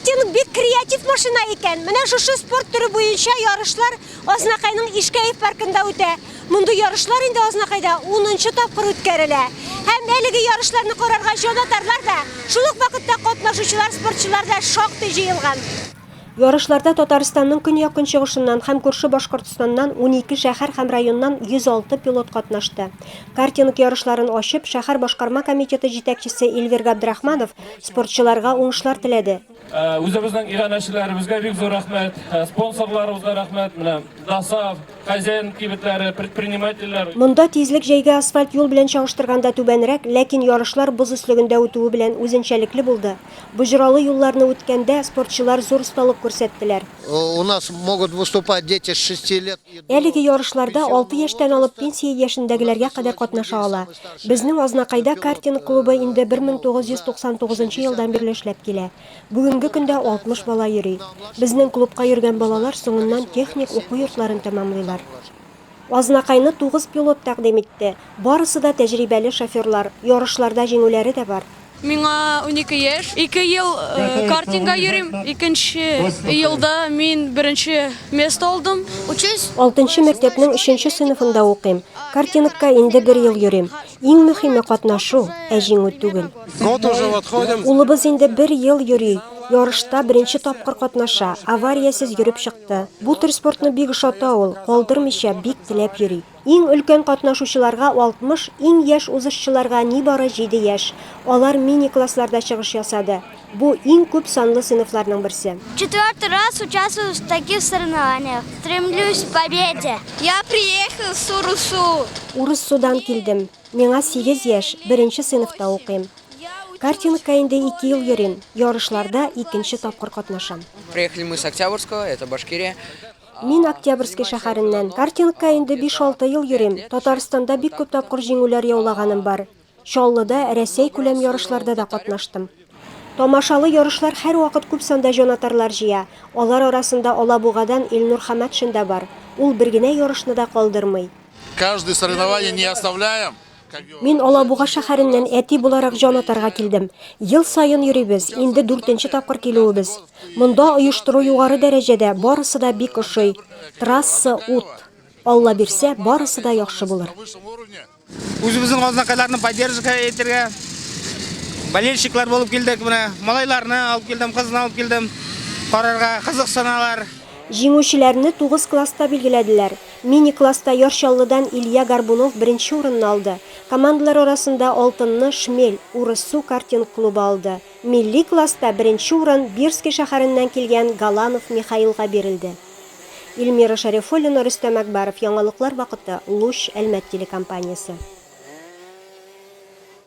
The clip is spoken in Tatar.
Картинг бик креатив машина икән. Менә шушы спорт түрі буенча ярышлар Азнакайның Ишкәев паркында үтә. Мондый ярышлар инде Азнакайда 10-нчы тапкыр үткәрелә. Һәм әлеге ярышларны карарга җанатарлар да, шул ук вакытта катнашучылар, спортчылар да шактый җыелган. Ярышларда Татарстанның көньяк көнчыгышыннан һәм күрше Башкортстаннан 12 шәһәр һәм районнан 106 пилот катнашты. Картинг ярышларын ачып, шәһәр башкарма комитеты җитәкчесе Эльвир Габдрахманов спортчыларга уңышлар теләде. Үзебезнең иганәчеләребезгә бик зур рәхмәт, спонсорларыбызга рәхмәт, менә ДАСАФ, хозяин кибетләре, предпринимательләр. Монда тизлек җәйге асфальт юл белән чагыштырганда түбәнрәк, ләкин ярышлар боз өслегендә үтүе белән үзенчәлекле булды. Буҗралы юлларны үткәндә спортчылар зур осталык күрсәттеләр. У нас могут выступать дети с 6 лет. Әлеге ярышларда 6 яшьтән алып пенсия яшендәгеләргә кадәр катнаша ала. Безнең Азнакайда картинг клубы инде 1999 елдан бирле эшләп килә. Бүгенге көндә 60 бала йөри. Безнең клубка йөргән балалар соңыннан техник уку йортларын тәмамлыйлар. Азнакайны 9 пилот тәкъдим итте. Барысы да тәҗрибәле шоферлар. Ярышларда җиңүләре дә бар. Миңа 12 яшь. 2 ел картингка йөрим. 2нче елда мин 1нче место алдым. Учусь. 6нчы мәктәпнең 3нче сыйныфында укыйм. Картингка инде 1 ел йөрим. Иң мөһиме катнашу, ә җиңү түгел. Улыбыз инде 1 ел йөри. Ярышта 1нче тапкыр катнаша, авариясыз йөреп чыкты. Бу төр спортны бик ошата ул, калдырмыйча бик теләп йөри. Иң өлкән катнашучыларга 60, иң яшь узышчыларга нибары 7 яшь. Алар мини-классларда чыгыш ясады. Бу иң күп санлы сыйныфларның берсе. 4-й раз участвую в таких соревнованиях. Стремлюсь к победе. Я приехал с Урусу. Урусудан килдем. Миңа 8 яшь, 1нче сыйныфта укыйм. Картингка инде 2 ел йөрим. Ярышларда 2нче тапкыр катнашам. Приехали мы с Октябрьского, это Башкирия. Мин Октябрьский шәһәреннән. Картингка инде 5-6 ел йөрим. Татарстанда бик күп тапкыр җиңүләр яулаганым бар. Чаллыда, Рәсәй күләм ярышларда да катнаштым. Тамашалы ярышлар һәр вакыт күп санда җанатарлар җыя. Алар арасында Алабугадан Илнур Хаматшин да бар. Ул бер генә ярышны да калдырмый. Каждое соревнование не оставляем. Мин Алабуга шәһәреннән әти буларак җанатарга килдем. Ел сайын йөрибез, инде 4нче тапкыр килүебез. Монда оештыру югары дәрәҗәдә, барысы да бик ошый. Трасса ут. Алла бирсә, барысы да яхшы булыр. Үзебезнең Азнакайларны поддержка итәргә, болельщиклар булып килдек, менә малайларны алып килдем, кызны алып килдем. Карарга кызыксыналар. Җиңүчеләрне 9 класста билгеләделәр. Мини-класста Ярчаллыдан Илья Горбунов 1нче урынны алды. Командалар арасында алтынны Шмель, Урысу картинг клубы алды. Милли класста 1нче урын Бирский шәһәреннән килгән Галанов Михаилга бирелде. Илмира Шәрифуллина, Рөстәм Әкбаров, яңалыклар вакыты, Луч, Әлмәт телекомпаниясе.